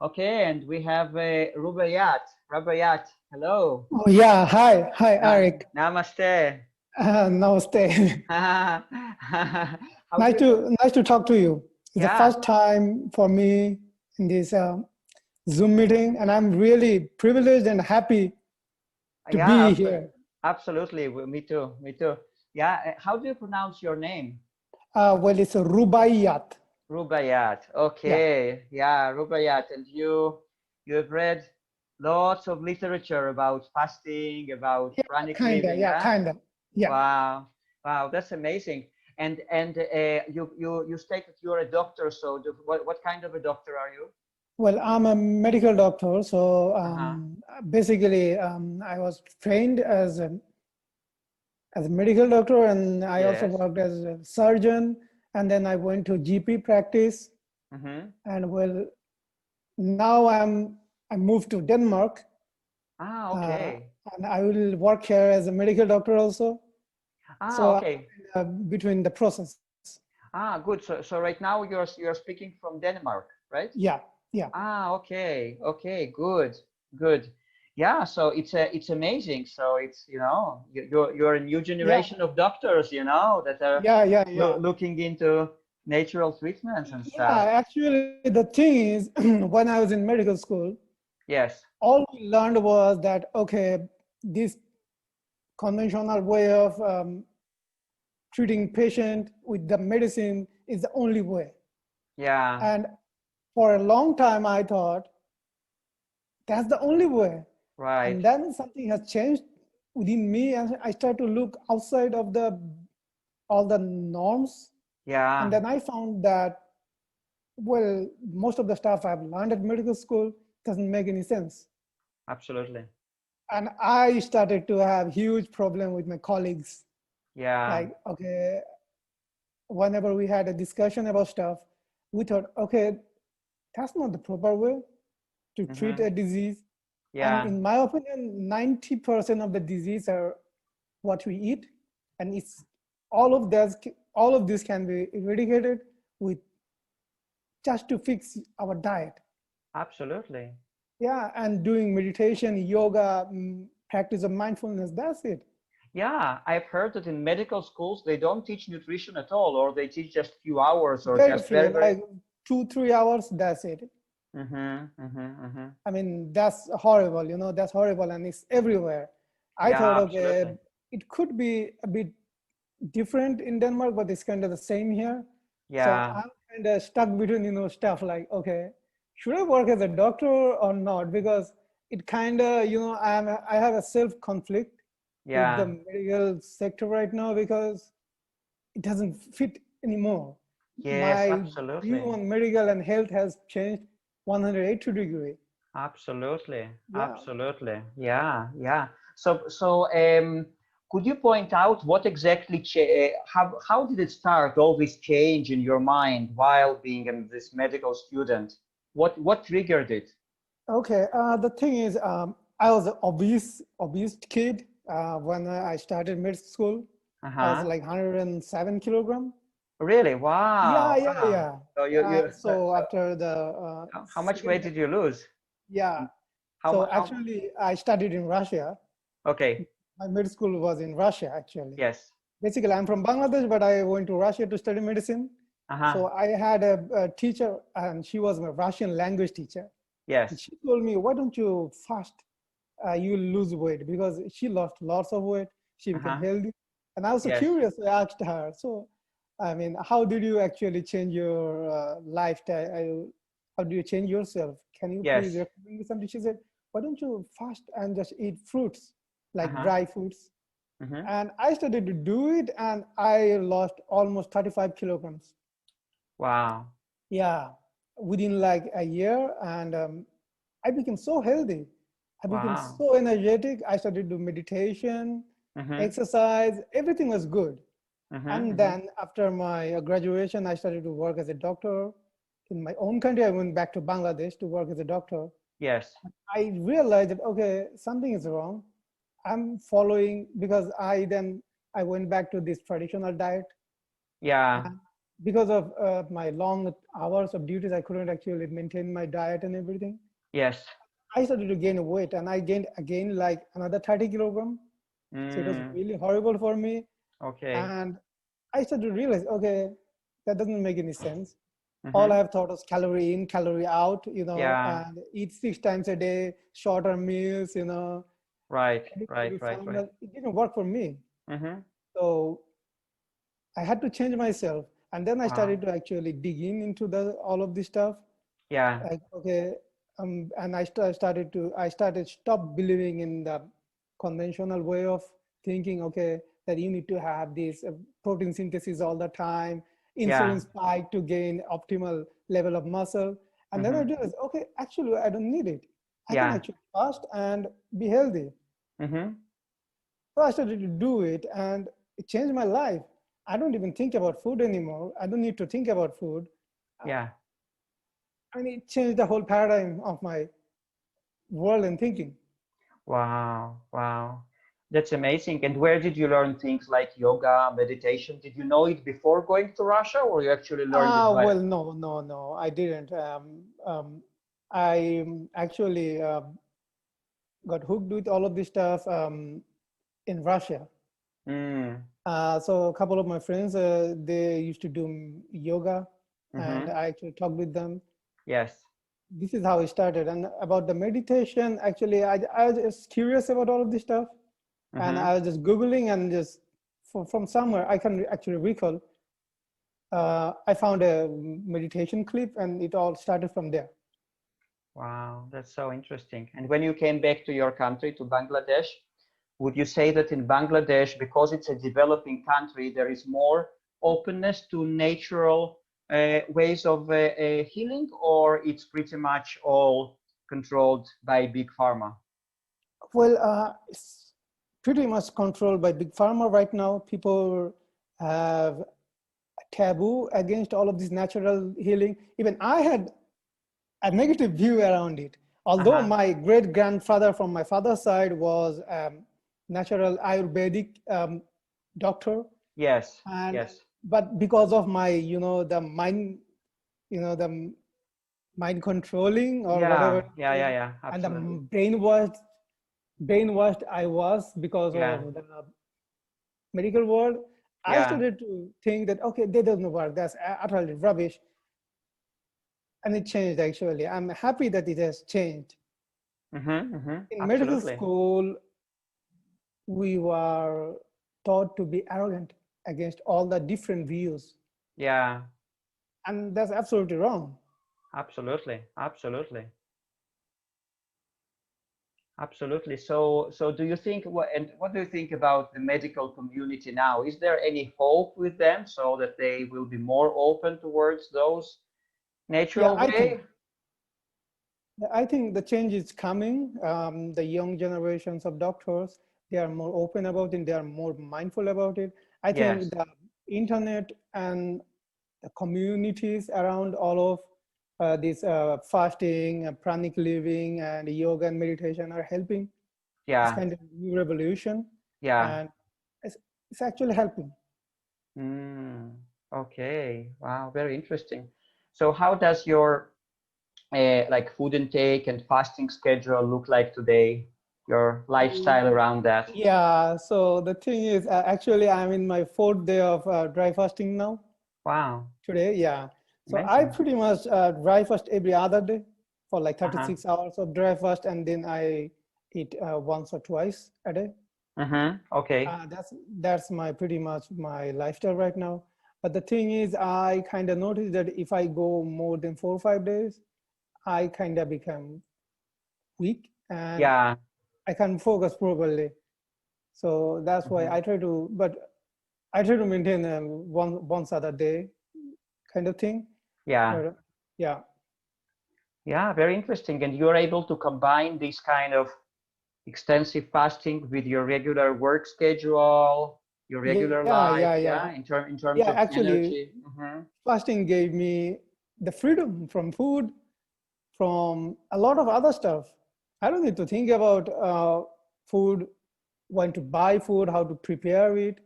Okay, and we have Rubayat. Rubayat, hello. Oh, yeah. Hi, Eric. Namaste. Namaste. How do Nice you? to talk to you. It's the Yeah, first time for me in this Zoom meeting, and I'm really privileged and happy to yeah, be here. absolutely. Me too. Me too. Yeah. How do you pronounce your name? Well, it's a Rubaiyat. Rubayat. Yeah, Okay. Yeah, Rubayat. And you have read lots of literature about fasting, about yeah, pranic kinda. living, Yeah, huh? kinda. Yeah. Wow, wow, that's amazing. And you state that you're a doctor. So what kind of a doctor are you? Well, I'm a medical doctor, so Uh-huh. basically, I was trained as a medical doctor, and I also Yes. worked as a surgeon, and then I went to GP practice. Mm-hmm. And well, now I moved to Denmark, Ah, uh, okay. and I will work here as a medical doctor also. Ah, So okay. between the process. Ah, good. So right now you're speaking from Denmark, right? Yeah, yeah, Ah, okay. Okay, good. Good. Yeah, so it's amazing. So it's, you're a new yeah, generation of doctors, that are yeah. looking into natural treatments and Yeah, stuff. actually, the thing is, when I was in medical school, Yes. all we learned was that, okay, this conventional way of treating patient with the medicine is the only way. Yeah. And for a long time, I thought that's the only way. And Right. then something has changed within me, and I start to look outside of the all the norms. And Yeah, then I found that, well, most of the stuff I've learned at medical school doesn't make any sense. absolutely. And I started to have huge problem with my colleagues. Yeah. Like, okay, whenever we had a discussion about stuff, we thought, okay, that's not the proper way to treat Mm-hmm. a disease. And Yeah, in my opinion, 90% of the disease are what we eat, and it's all of this can be eradicated with just to fix our diet. absolutely. Yeah, and doing meditation, yoga, practice of mindfulness. That's it. Yeah, I've heard that in medical schools they don't teach nutrition at all, or they teach just few hours, or Very just few, very, very. like 2 3 hours. That's it. Mm-hmm. Mm-hmm. Mm-hmm. I mean, that's horrible. That's horrible, and it's everywhere. I thought, Yeah, okay, absolutely. it could be a bit different in Denmark, but it's kind of the same here. So Yeah. I'm kind of stuck between, stuff like, okay, should I work as a doctor or not? Because it kind of, I have a self conflict with the Yeah. medical sector right now because it doesn't fit anymore. Yes, My view absolutely. on medical and health has changed 180 degree. Absolutely. Yeah. Absolutely. Yeah. Yeah. So, could you point out what exactly how did it start, all this change in your mind while being this medical student? What triggered it? Okay. The thing is, I was an obese kid when I started mid school. I was Uh-huh. like 107 kilogram. Really? Yeah, Wow. yeah, Wow. yeah. So you So after the how much weight second, did you lose? yeah. How So how actually, I studied in Russia. okay. My mid school was in Russia, actually. Yes. Basically, I'm from Bangladesh, but I went to Russia to study medicine. Uh-huh. So I had a teacher, and she was my Russian language teacher. And Yes. she told me, why don't you fast? You will lose weight, because she lost lots of weight. She became Uh-huh. healthy. And I was so Yes. curious. I asked her, so, I mean, how did you actually change your lifestyle? How do you change yourself? Can you please Yes. recommend me something? She said, why don't you fast and just eat fruits, like Uh-huh. dry fruits? Mm-hmm. And I started to do it, and I lost almost 35 kilograms. Wow. Yeah, within like a year. And I became so healthy. I became Wow. so energetic. I started to do meditation, Mm-hmm. exercise, everything was good. Mm-hmm. And Mm-hmm. then after my graduation, I started to work as a doctor in my own country. I went back to Bangladesh to work as a doctor. Yes. I realized that, okay, something is wrong. I'm following, because I went back to this traditional diet. Yeah. And because of my long hours of duties, I couldn't actually maintain my diet and everything. Yes. I started to gain weight, and I gained again like another 30 kilogram. So it was Mm, really horrible for me. okay. And I started to realize, okay, that doesn't make any sense. All I Mm-hmm. have thought was calorie in, calorie out, Yeah. and eat 6 times a day, shorter meals, Right. everything will Right. be Right. fine. Right. But it didn't work for me. Mm-hmm. So I had to change myself. And then I started Wow. to actually dig in into all of this stuff. Yeah. Like, okay, and I started stop believing in the conventional way of thinking, okay, that you need to have this protein synthesis all the time, insulin Yeah. spike to gain optimal level of muscle. And then I Mm-hmm. realized, okay, actually, I don't need it. I can Yeah. actually fast and be healthy. Mm-hmm. So I started to do it, and it changed my life. I don't even think about food anymore. I don't need to think about food. Yeah. And it changed the whole paradigm of my world and thinking. Wow. Wow. That's amazing. And where did you learn things like yoga, meditation? Did you know it before going to Russia, or you actually learned it by? Well, no, no, no, I didn't. I actually got hooked with all of this stuff in Russia. Mm. So a couple of my friends, they used to do yoga, and Mm-hmm. I actually talked with them. Yes. This is how it started. And about the meditation, actually, I was just curious about all of this stuff. And Mm-hmm. I was just Googling and just from somewhere, I can actually recall, I found a meditation clip and it all started from there. Wow, that's so interesting. And when you came back to your country, to Bangladesh, would you say that in Bangladesh, because it's a developing country, there is more openness to natural ways of healing, or it's pretty much all controlled by big pharma? Well, it's pretty much controlled by big pharma right now. People have a taboo against all of this natural healing. Even I had a negative view around it. Although Uh-huh. my great grandfather from my father's side was natural Ayurvedic doctor, Yes, and yes. but because of my, the mind, the mind controlling or whatever, Yeah, yeah, yeah, yeah, and the absolutely. brainwashed I was because Yeah, of the medical world. I yeah. started to think that, okay, that doesn't work. That's utterly rubbish. And it changed actually. I'm happy that it has changed. Mm-hmm, mm-hmm, In medical absolutely. school, we were taught to be arrogant against all the different views. Yeah, And that's absolutely wrong. absolutely, absolutely. Absolutely. So do you think what do you think about the medical community now? Is there any hope with them so that they will be more open towards those Yeah, natural I think way? I think the change is coming. The young generations of doctors, they are more open about it. They are more mindful about it. I think Yes. the internet and the communities around all of this fasting, pranic living, and yoga and meditation are helping this Yeah. kind of new revolution, Yeah. and it's actually helping. Mm, okay. Wow, very interesting. So how does your like food intake and fasting schedule look like today? Your lifestyle around that? Yeah, so the thing is, actually, I'm in my fourth day of dry fasting now. Wow, Today, yeah. So I amazing. pretty much dry fast every other day for like Uh-huh. 36 hours of dry fast, and then I eat once or twice a day. Mm-hmm. Okay. That's my pretty much my lifestyle right now. But the thing is, I kind of noticed that if I go more than 4 or 5 days, I kind of become weak and Yeah. I can't focus properly. So that's why Mm-hmm. I try to maintain once other day kind of thing. Yeah. But yeah. Yeah, very interesting. And you're able to combine this kind of extensive fasting with your regular work schedule, your regular Yeah, life, yeah, yeah. yeah, in terms Yeah, of actually, energy. Hmm. fasting gave me the freedom from food, from a lot of other stuff. I don't need to think about food, when to buy food, how to prepare it.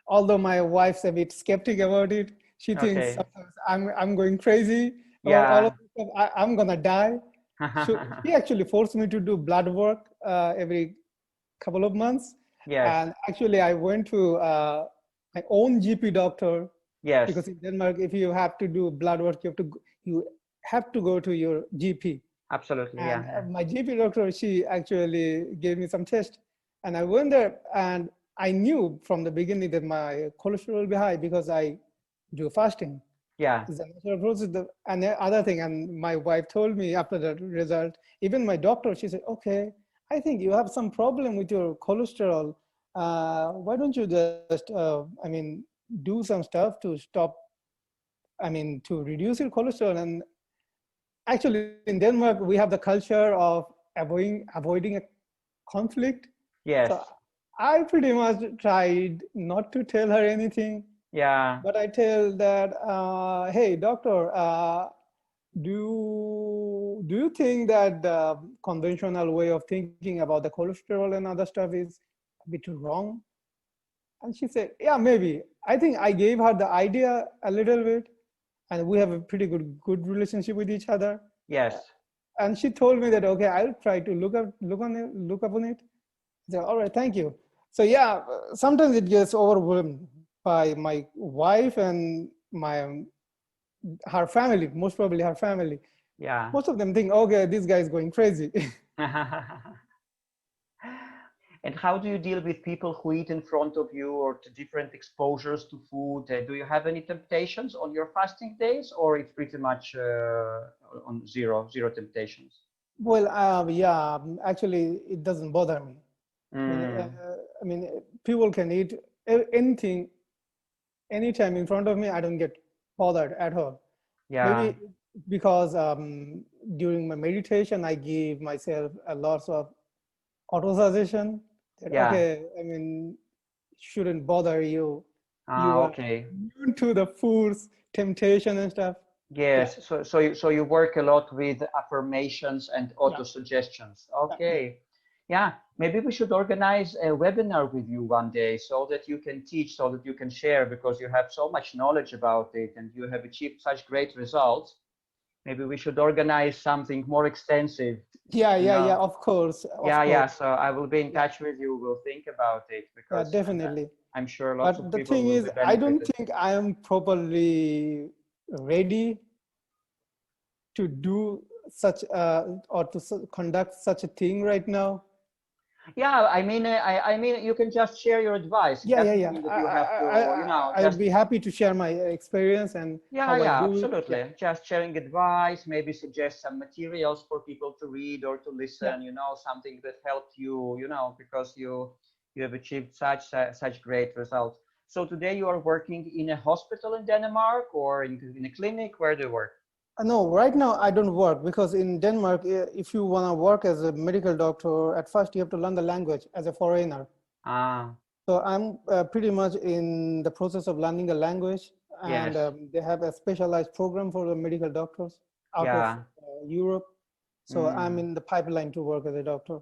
Although my wife's a bit skeptic about it. she thinks Okay. sometimes I'm going crazy or all of Yeah. this stuff. I'm gonna die. So she actually forced me to do blood work every couple of months. Yes. And actually, I went to my own GP doctor Yes. because in Denmark, if you have to do blood work, you have to go to your GP. Absolutely. And Yeah. Yeah. my GP doctor, she actually gave me some tests, and I went there, and I knew from the beginning that my cholesterol will be high because I do fasting. Yeah. It's a natural process. And the other thing, and my wife told me after the result, even my doctor, she said, okay, I think you have some problem with your cholesterol. Why don't you just, do some stuff to stop, to reduce your cholesterol? And actually, in Denmark, we have the culture of avoiding a conflict. So Yes. I pretty much tried not to tell her anything, Yeah. but I tell that, hey, doctor, do you think that the conventional way of thinking about the cholesterol and other stuff is a bit wrong? And she said, yeah, maybe. I think I gave her the idea a little bit, and we have a pretty good relationship with each other. Yes. And she told me that, okay, I'll try to look upon it. I said, all right, thank you. So yeah, sometimes it gets overwhelmed by my wife and her family, most probably her family. Yeah. Most of them think, okay, this guy is going crazy. And how do you deal with people who eat in front of you or to different exposures to food? Do you have any temptations on your fasting days, or it's pretty much on zero temptations? Well, yeah, actually, it doesn't bother me. I mean, Mm, people can eat anything anytime in front of me. I don't get bothered at all. yeah, Maybe because during my meditation, I give myself a lot of auto suggestion that, yeah. okay, shouldn't bother you. You Ah, are okay. immune to the food's temptation and stuff. Yeah, Yes. So you work a lot with affirmations and yeah, auto suggestions. yeah. Okay. Yeah. Maybe we should organize a webinar with you one day so that you can teach, so that you can share, because you have so much knowledge about it and you have achieved such great results. Maybe we should organize something more extensive, Yeah, you yeah, yeah, know. of course, of Yeah, yeah. course. So I will be in Yeah, touch with you. We'll think about it yeah, because definitely. I'm sure lots But of the people thing will is, be I don't benefited. think I am properly ready to do such or to conduct such a thing right now. Yeah, I mean, you can just share your advice. It Yeah, yeah, doesn't yeah. mean that you have to, I'll just be happy to share my experience and yeah, how I yeah, do it. Yeah, absolutely. Just sharing advice, maybe suggest some materials for people to read or to yeah. listen, something that helped you, because you have achieved such great results. So today you are working in a hospital in Denmark or in a clinic. Where do you work? No, right now I don't work because in Denmark, if you want to work as a medical doctor, at first you have to learn the language as a foreigner. Ah, So I'm pretty much in the process of learning the language, and yes. they have a specialized program for the medical doctors out of Yeah. Europe. So I'm Mm. in the pipeline to work as a doctor.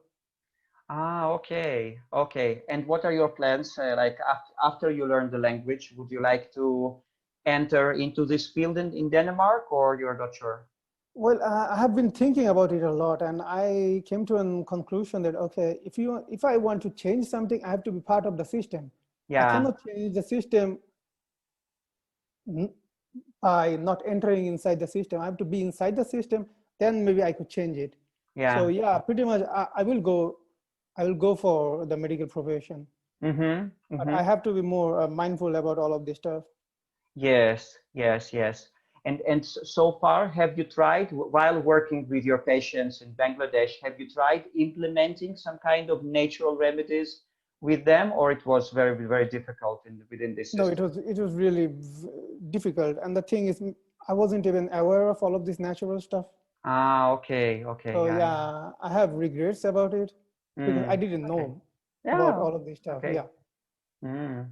Ah, okay. Okay. And what are your plans? Like after you learn the language, would you like to enter into this field in Denmark, or you're not sure? Well, I have been thinking about it a lot, and I came to a conclusion that, okay, if I want to change something, I have to be part of the system. I Yeah. cannot change the system by not entering inside the system. I have to be inside the system, then maybe I could change it. So Yeah. yeah, pretty much I will go for the medical profession, Mm-hmm. but Mm-hmm. I have to be more mindful about all of this stuff. Yes. Yes. Yes. And so far, have you tried, while working with your patients in Bangladesh, have you tried implementing some kind of natural remedies with them, or it was very, very difficult within this No, system? it was really difficult, and the thing is, I wasn't even aware of all of this natural stuff. Ah, okay. Okay. So Yeah. Yeah. yeah, I have regrets about it because I Mm. didn't Okay. know about Yeah. all of this stuff. Okay. Yeah,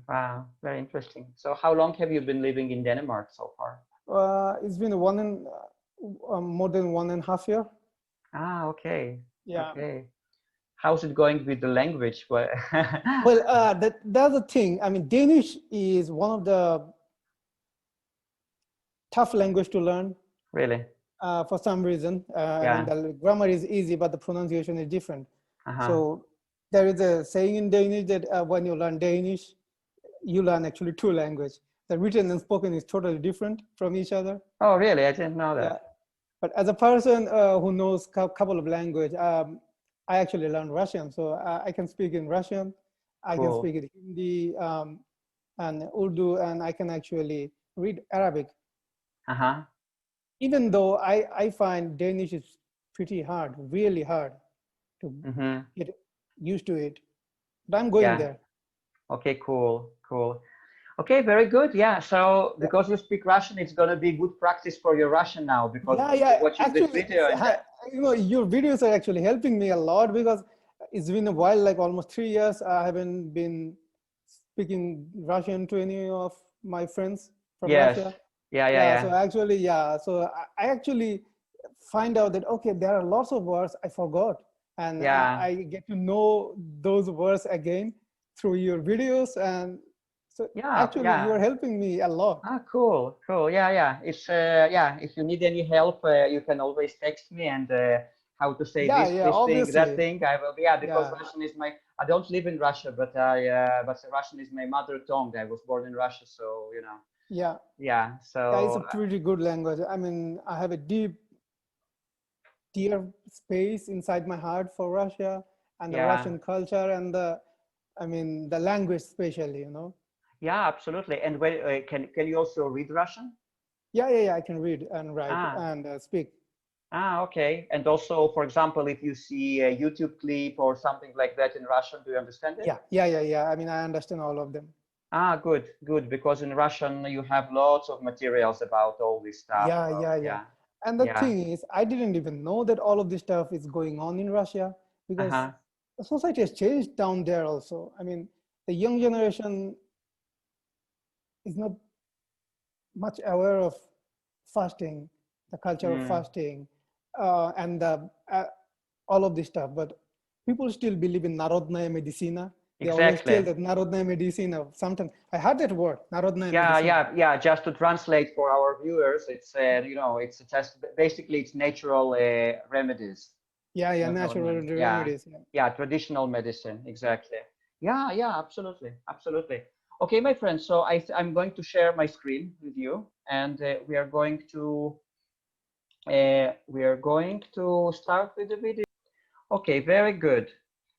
Wow, very interesting. So how long have you been living in Denmark so far? it's been more than 1.5 years. Ah, okay. Yeah. Okay. How's it going with the language? Well, Well, that's the thing. I mean, Danish is one of the tough language to learn Really? for some reason. I mean, the grammar is easy, but the pronunciation is different. So there is a saying in Danish that when you learn Danish, you learn actually two languages. The written and spoken is totally different from each other. Oh, really? I didn't know that. Yeah. But as a person who knows a couple of languages, I actually learned Russian. So I can speak in Russian, I can speak in Hindi and Urdu, and I can actually read Arabic. Even though I find Danish is pretty hard, really hard to get used to it. But I'm going there. Okay, cool. Okay, very good. Yeah, so because you speak Russian, it's going to be good practice for your Russian now, because watching actually, this video. You know, your videos are actually helping me a lot, because it's been a while, like almost 3 years. I haven't been speaking Russian to any of my friends from Russia. Yeah. So actually, so I actually find out that, okay, there are lots of words I forgot. And I get to know those words again through your videos. And so actually you are helping me a lot. Cool. Yeah. It's if you need any help, you can always text me and how to say this thing, that thing. I will because Russian is I don't live in Russia, but Russian is my mother tongue. I was born in Russia, so you know. Yeah. So it's a pretty good language. I mean, I have a dear space inside my heart for Russia and the Russian culture and the language especially, you know. Yeah, absolutely. And can you also read Russian? Yeah, I can read and write and speak. Okay. And also, for example, if you see a YouTube clip or something like that in Russian, do you understand it? Yeah. I mean, I understand all of them. Good. Because in Russian, you have lots of materials about all this stuff. Yeah. And the thing is, I didn't even know that all of this stuff is going on in Russia, because the society has changed down there also. I mean, the young generation is not much aware of fasting, the culture of fasting, and all of this stuff. But people still believe in Narodnaya Medicina. They always tell that Narodnaya Medicina. Sometimes I heard that word, Narodnaya Medicina. Yeah. Just to translate for our viewers, it's it's just basically it's natural remedies. Yeah, natural remedies. Yeah, traditional medicine, exactly. Yeah, absolutely. Okay, my friends. So I'm going to share my screen with you, and we are going to start with the video. Okay, very good.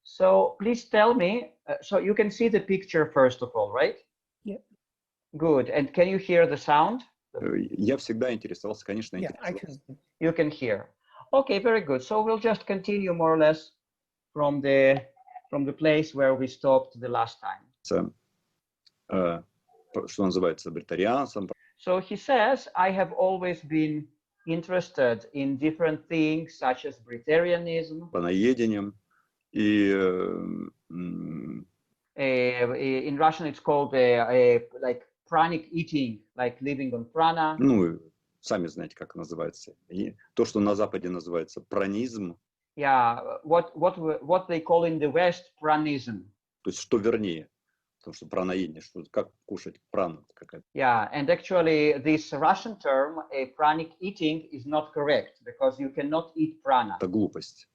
So please tell me. So you can see the picture first of all, right? Yeah. Good. And can you hear the sound? Я всегда интересовался, конечно, You can hear. Okay, very good. So we'll just continue more or less from the place where we stopped the last time. Что называется бритарианцем. So he says, I have always been interested in different things such as Breatharianism. Паноедением. И in Russian it's called like Pranic eating, like living on prana. Ну, сами знаете, как называется. И то, что на Западе называется пранизм. Yeah, what they call in the West pranism. То есть что вернее, потому что праноедение, что как кушать прану какая-то. Yeah, and actually this Russian term, pranic eating, is not correct because you cannot eat prana. Это глупость.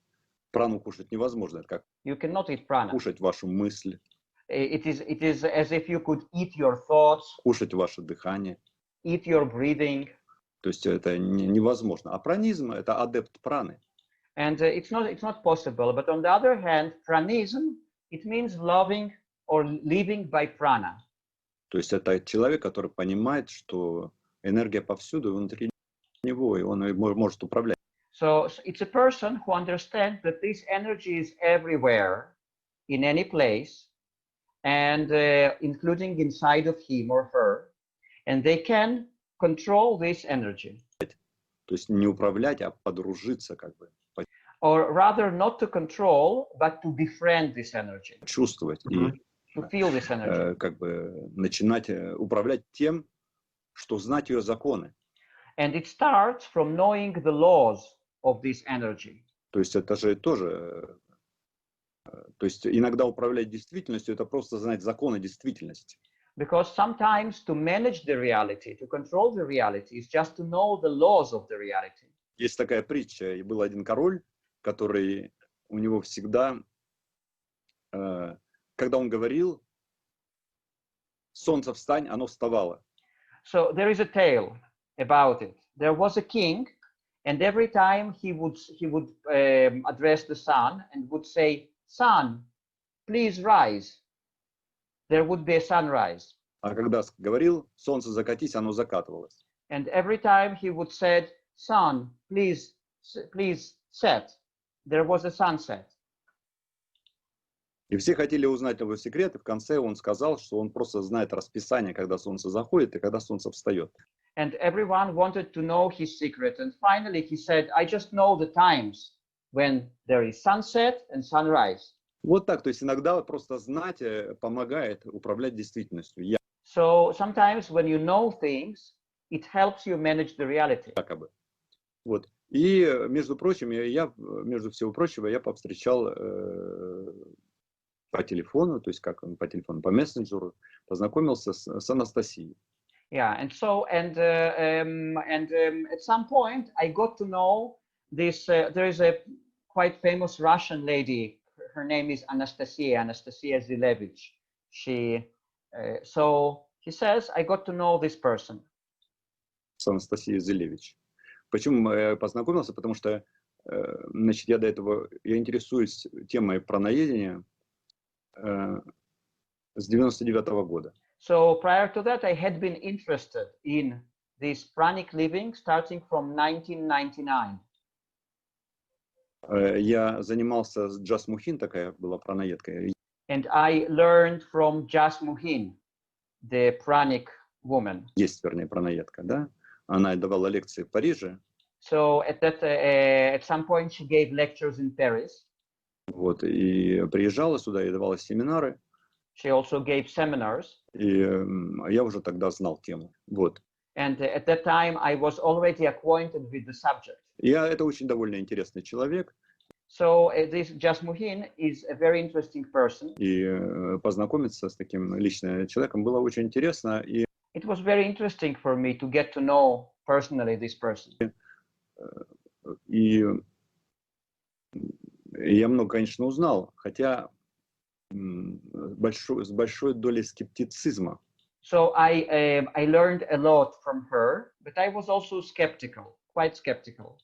Прану кушать невозможно, это как you cannot eat prana. Кушать вашу мысль. It is as if you could eat your thoughts. Кушать ваше дыхание. Eat your breathing. То есть это невозможно. А пранизм это адепт праны. And it's not possible. But on the other hand, pranism, it means loving or living by prana. То есть это человек, который понимает, что энергия повсюду внутри него, и он может управлять. So it's a person who understands that this energy is everywhere, in any place, and including inside of him or her, and they can control this energy. То есть не управлять, а подружиться как бы. Or rather, not to control, but to befriend this energy. Чувствовать и to feel this energy. Как бы начинать управлять тем, что знать ее законы. And it starts from knowing the laws of this energy. То есть это же тоже, то есть иногда управлять действительностью, это просто знать законы действительности. Because sometimes to manage the reality, to control the reality, is just to know the laws of the reality. Есть такая притча, и был один король, который у него всегда, когда он говорил, солнце встань, оно вставало. So there is a tale about it. There was a king, and every time he would address the sun and would say, "Sun, please rise." There would be a sunrise. А когда говорил, солнце закатись, оно закатывалось. And every time he would say, "Sun, please set," there was a sunset. И все хотели узнать его секрет, и в конце он сказал, что он просто знает расписание, когда солнце заходит и когда солнце встает. And everyone wanted to know his secret. And finally he said, "I just know the times when there is sunset and sunrise." Вот так, то есть иногда просто знать помогает управлять действительностью, So sometimes when you know things, it helps you manage the reality. якобы. Вот. И, между всего прочего, я повстречал по телефону, то есть как он по телефону, по мессенджеру, познакомился с Анастасией. Yeah, and at some point I got to know this. There is a quite famous Russian lady. Her name is Anastasia Zilevich. So he says, I got to know this person. С Анастасией Зелевич. Почему я познакомился? Потому что, значит, я интересуюсь темой праноедения с 99-го года. So prior to that, I had been interested in this pranic living starting from 1999. Я занимался с Jasmuhin, такая была праноедка. And I learned from Jasmuhin, the pranic woman. Есть, вернее, праноедка, да? Она давала лекции в Париже. So at some point she gave lectures in Paris. Вот, и приезжала сюда и давала семинары. She also gave seminars. И я уже тогда знал тему. Вот. And at that time I was already acquainted with the subject. Это очень довольно интересный человек. So this Jasmuhin is a very interesting person. И познакомиться с таким личным человеком было очень интересно. И it was very interesting for me to get to know personally this person. И я много, конечно, узнал, хотя с большой долей скептицизма. So I learned a lot from her, but I was also skeptical, quite skeptical.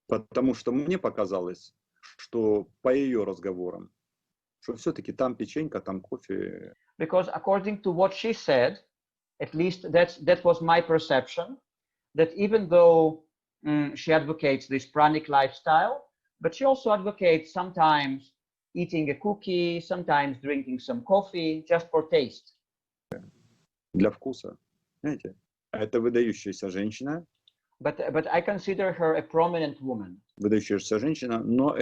Потому что мне показалось, что по ее разговорам, что все-таки там печенька, там кофе. Because according to what she said, at least that was my perception, that even though she advocates this pranic lifestyle, but she also advocates sometimes eating a cookie, sometimes drinking some coffee, just for taste. Для вкуса, знаете, это выдающаяся женщина. But I consider her a prominent woman. Выдающаяся женщина, но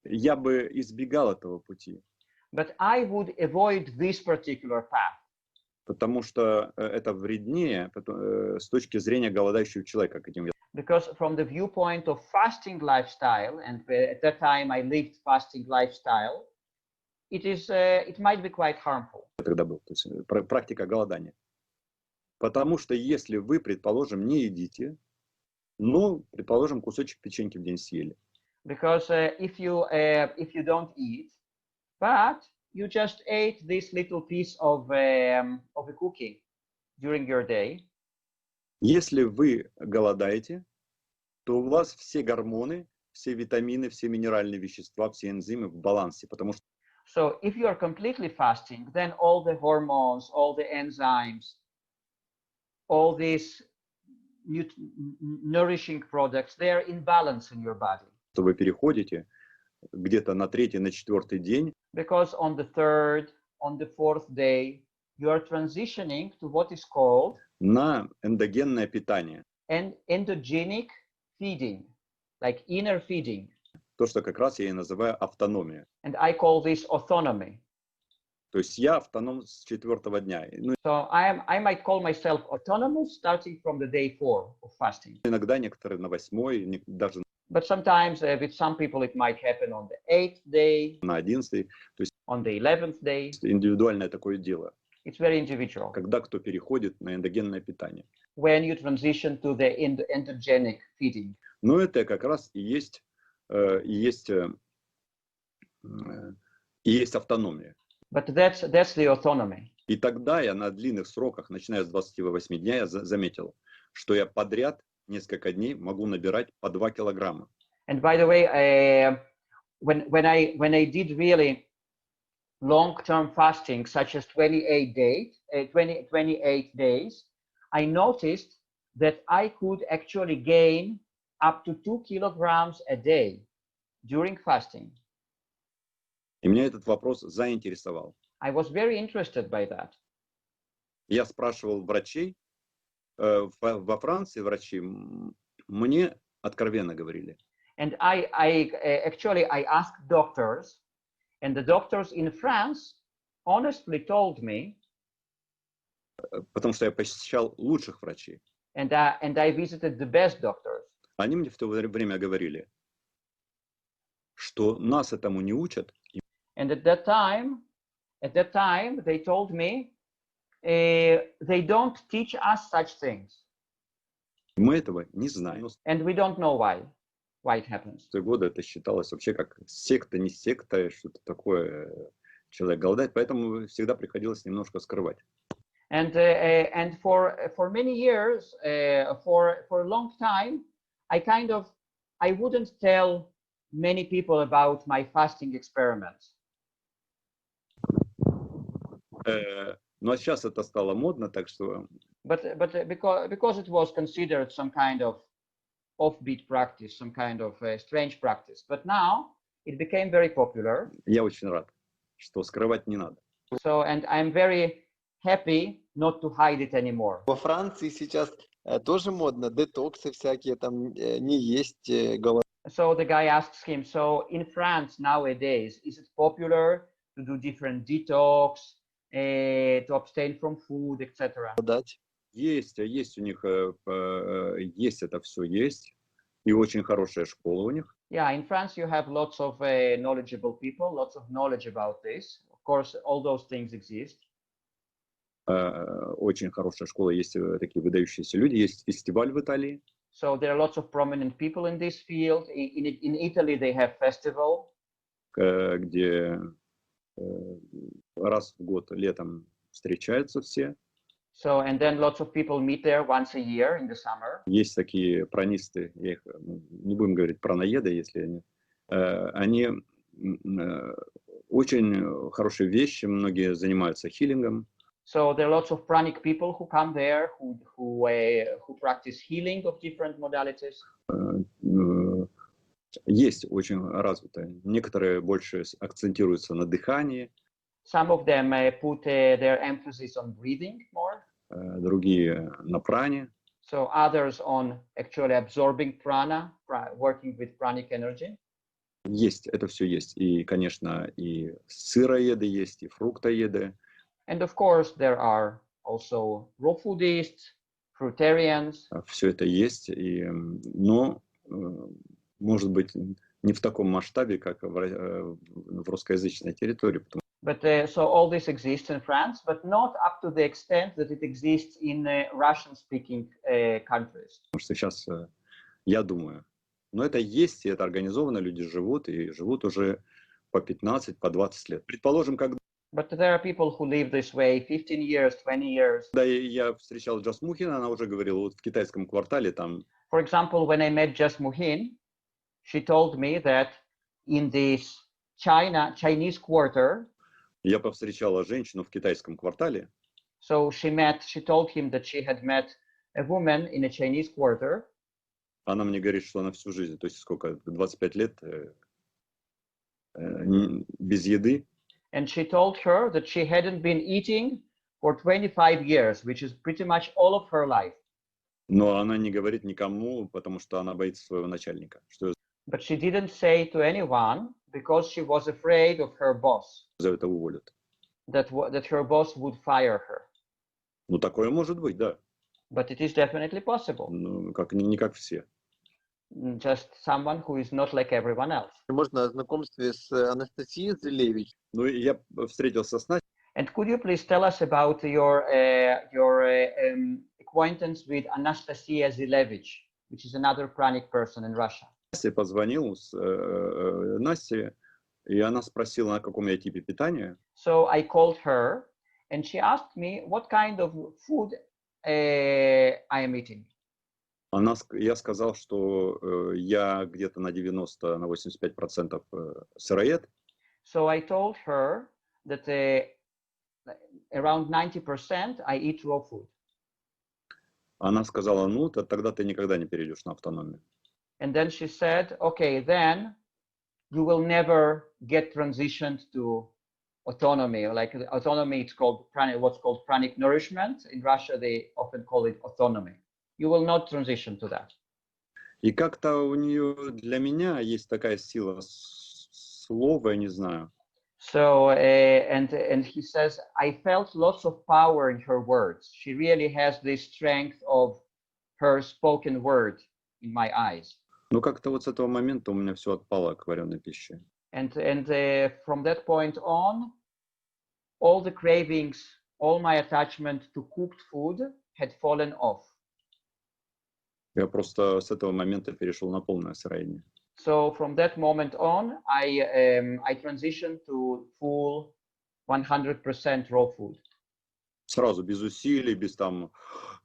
я бы избегал этого пути. But I would avoid this particular path. Потому что это вреднее с точки зрения голодающего человека. Because from the viewpoint of fasting lifestyle, and at that time I lived fasting lifestyle, it might be quite harmful. Тогда был, то есть практика голодания. Потому что если вы, предположим, не едите, ну, предположим, кусочек печеньки в день съели. Because if you don't eat, but you just ate this little piece of a cookie during your day. Если вы голодаете, то у вас все гормоны, все витамины, все минеральные вещества, все энзимы в балансе, потому что. So if you are completely fasting, then all the hormones, all the enzymes, all these nourishing products, they are in balance in your body. То вы переходите где-то на третий, на четвертый день. Because on the third, on the fourth day, you are transitioning to what is called на эндогенное питание. And endogenic feeding, like inner feeding. То, что как раз я и называю автономия. And I call this autonomy. То есть я автоном с четвертого дня. So I might call myself autonomous starting from the day 4 of fasting. Иногда некоторые на 8-й, даже But sometimes with some people it might happen on the 8th day, на 11-й. То есть on the 11th day. индивидуальное такое дело, It's very individual. когда кто переходит на эндогенное питание. When you transition to the endogenic feeding. Но это как раз и есть автономия. But that's the autonomy. И тогда я на длинных сроках, начиная с 28 дня, я заметил, что я подряд несколько дней могу набирать по 2 килограмма. And by the way, when I did really long-term fasting, such as 28 days, I noticed that I could actually gain up to 2 kilograms a day during fasting. И меня этот вопрос заинтересовал. I was very interested by that. Я спрашивал врачей, во Франции врачи мне откровенно говорили. And I asked doctors, and the doctors in France honestly told me. Потому что я посещал лучших врачей. And I visited the best doctors. Они мне в то время говорили, что нас этому не учат. And at that time, they told me they don't teach us such things. Мы этого не знаем. And we don't know why it happens. В те годы это считалось вообще как секта, не секта, что-то такое. Человек голодает, поэтому всегда приходилось немножко скрывать. And for many years, for a long time, I wouldn't tell many people about my fasting experiments. Но сейчас это стало модно, так что. But because it was considered some kind of offbeat practice, some kind of strange practice. But now it became very popular. Я очень рад, что скрывать не надо. So, and I'm very happy not to hide it anymore. Во Франции сейчас тоже модно детоксы всякие, там не есть голод. So the guy asks him, so in France nowadays, is it popular to do different detox, to abstain from food, etc.? Есть у них, есть это все, есть. И очень хорошая школа у них. Yeah, in France you have lots of knowledgeable people, lots of knowledge about this. Of course, all those things exist. Очень хорошая школа, есть такие выдающиеся люди, есть фестиваль в Италии. So there are lots of prominent people in this field. In Italy they have festival. Где раз в год летом встречаются все. So, and then lots of people meet there once a year in the summer. Есть такие пранисты, я их, не будем говорить праноеды, если они очень хорошие вещи, многие занимаются хилингом. So there are lots of pranic people who come there, who practice healing of different modalities. Есть очень развитые. Некоторые больше акцентируются на дыхании. Some of them put their emphasis on breathing more. Другие на пране. So others on actually absorbing prana, working with pranic energy. Есть, это все есть. И, конечно, и сыроеды есть, и фруктоеды. And of course, there are also raw foodists, fruitarians. Все это есть, но, может быть, не в таком масштабе, как в русскоязычной территории. But so all this exists in France, but not up to the extent that it exists in Russian-speaking countries. Потому что сейчас, я думаю, но это есть, и это организовано, люди живут, и живут уже по 15, по 20 лет. Предположим, когда... But there are people who live this way 15 years, 20 years. Да, я встречал Джас Мухин, она уже говорила, вот в китайском квартале там... For example, when I met Jess Muhin, she told me that in this Chinese quarter... Я повстречала женщину в китайском квартале. So she told him that she had met a woman in a Chinese quarter. Она мне говорит, что она всю жизнь, то есть сколько, 25 лет без еды. And she told her that she hadn't been eating for 25 years, which is pretty much all of her life. Но она не говорит никому, потому что она боится своего начальника. But she didn't say to anyone because she was afraid of her boss. За это уволят. That her boss would fire her. Ну, такое может быть, да. But it is definitely possible. Ну, не как все. just someone who is not like everyone else. Можно о знакомстве с Анастасией Зелевич. Ну, и я встретился с Настей. And could you please tell us about your acquaintance with Anastasia Zilevich, which is another Pranic person in Russia? Я позвонил с Насте, и она спросила, на каком я типе питания. So I called her, and she asked me what kind of food I am eating. Я сказал, что я где-то на 90-85% сыроед. So I told her that around 90% I eat raw food. Она сказала, ну, тогда ты никогда не перейдешь на автономию. And then she said, okay, then you will never get transitioned to autonomy. Like autonomy, it's called what's called pranic nourishment. In Russia, they often call it autonomy. You will not transition to that. И как-то у нее для меня есть такая сила слова, я не знаю. So, and he says, I felt lots of power in her words. She really has this strength of her spoken word in my eyes. Ну, как-то вот с этого момента у меня все отпало к вареной пище. And from that point on, all the cravings, all my attachment to cooked food had fallen off. Я просто с этого момента перешел на полное сыроедение. So from that moment on, I transitioned to full 100% raw food. Сразу, без усилий, без там,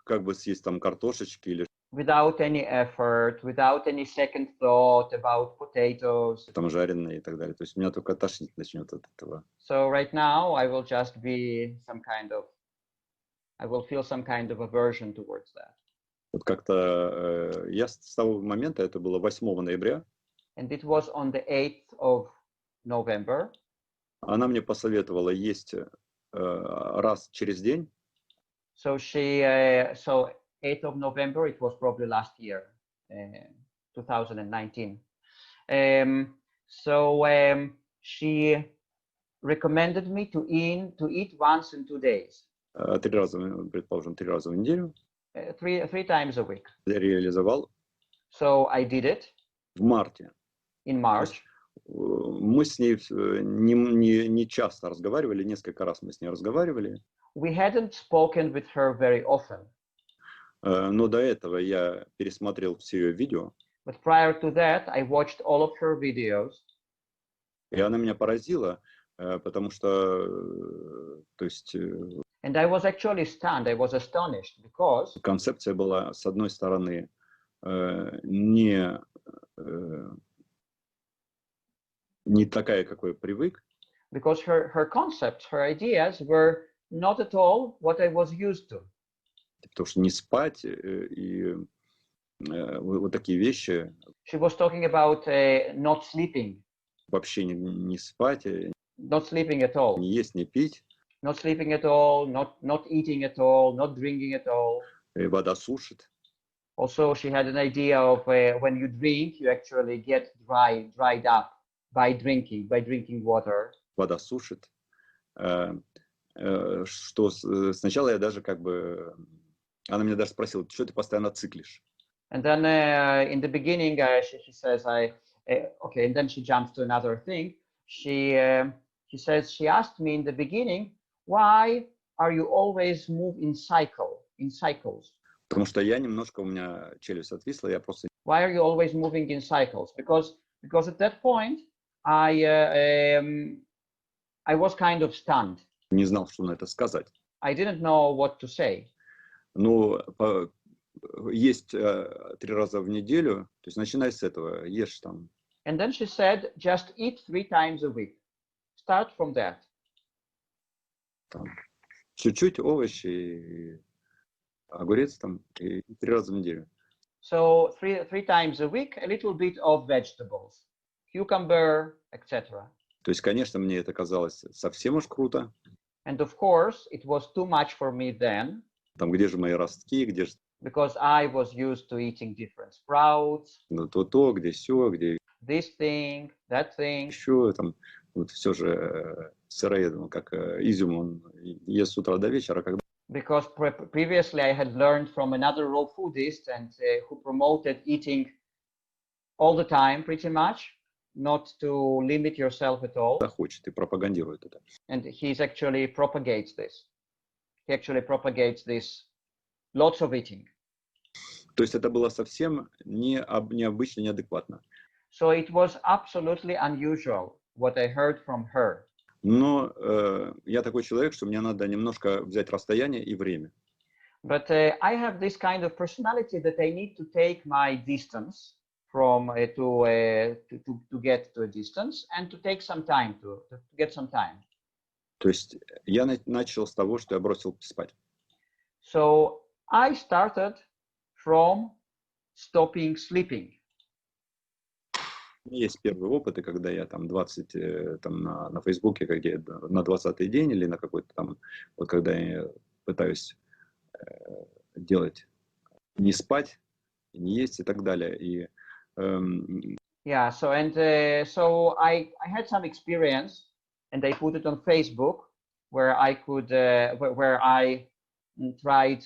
как бы съесть там картошечки или Without any effort, without any second thought about potatoes. там жареные и так далее. То есть меня только тошнить начнет от этого. So right now, I will just be I will feel some kind of aversion towards that. Вот как-то я с того момента, это было 8 ноября, And it was on the 8th of November. она мне посоветовала есть раз через день. So so 8th of November, it was probably last year, 2019. She recommended me to eat once in 2 days. 3 раза, предположим, 3 раза в неделю. Three times a week. Я реализовал So I did it в марте. in March. Мы с ней не часто разговаривали, несколько раз мы с ней разговаривали. We hadn't spoken with her very often. Но до этого я пересмотрел все ее видео. But prior to that, I watched all of her videos. И она меня поразила, потому что, то есть, And I was actually stunned. I was astonished because концепция была, с одной стороны, не такая, какой я привык. Because her concepts, her ideas were not at all what I was used to. Потому что не спать и вот такие вещи. She was talking about not sleeping. Вообще не спать, Not sleeping at all. не есть, не пить. Not sleeping at all, not eating at all, not drinking at all. И вода сушит. Also, she had an idea of when you drink, you actually get dried up by drinking water. Вода сушит. Что сначала я даже как бы... Она меня даже спросила, что ты постоянно циклишь? And then in the beginning, she says, okay, and then she jumps to another thing. She says, she asked me in the beginning, why are you always move in cycles? Потому что я немножко, у меня челюсть отвисла, я просто... Why are you always moving in cycles? Because at that point, I was kind of stunned. Не знал, что на это сказать. I didn't know what to say. Ну, есть 3 раза в неделю, то есть начинай с этого, ешь там. And then she said, just eat 3 times a week. Start from that. Там, чуть-чуть овощи, огурец там, и 3 раза в неделю. So three times a week, a little bit of vegetables, cucumber, etc. То есть, конечно, мне это казалось совсем уж круто. And of course, it was too much for me then. Там, где же мои ростки, где же... Because I was used to eating different sprouts. Ну, то, где все, где... This thing, that thing. Еще там, вот все же сыроед, ну, как изюм, он ест с утра до вечера, когда... Because previously I had learned from another raw foodist and who promoted eating all the time, pretty much, not to limit yourself at all. Хочет и пропагандирует это. And he's actually propagates this. He actually propagates this, lots of eating. То есть это было совсем необычно, неадекватно. So it was absolutely unusual what I heard from her. Но я такой человек, что мне надо немножко взять расстояние и время. But I have this kind of personality that I need to take my distance from to get to a distance and to take some time to get some time. То есть я начал с того, что я бросил спать. So I started from stopping sleeping. Есть первые опыты, когда я там 20 там на Фейсбуке, когда на 20-й день или на какой-то там, вот когда я пытаюсь делать, не спать, не есть и так далее. И, Yeah, so so I had some experience, and I put it on Facebook, where I could where I tried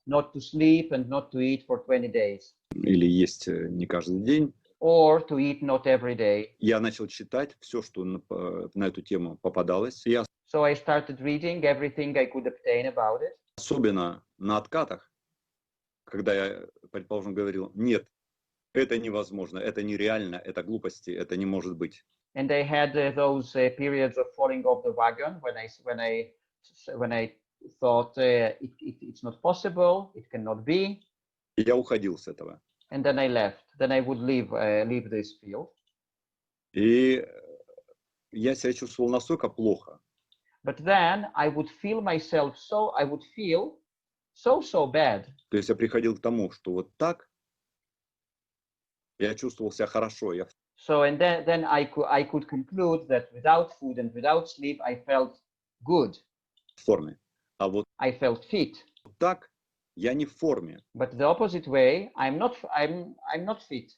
not to sleep and not to eat for 20 days. Или есть не каждый день. Or to eat not every day. Я начал читать все, что на эту тему попадалось. Я So I started reading everything I could obtain about it. особенно на откатах, когда я, предположим, говорил, нет, это невозможно, это нереально, это глупости, это не может быть. And I had those periods of falling off the wagon when I thought it's not possible, it cannot be. И я уходил с этого. And then I left. Then I would leave this field. И я себя чувствовал настолько плохо. But then I would feel so bad. То есть я приходил к тому, что вот так я чувствовал себя хорошо. Я So and then I could conclude that without food and without sleep I felt good. в форме. А вот I felt fit. так я не в форме. But the opposite way, I'm not fit.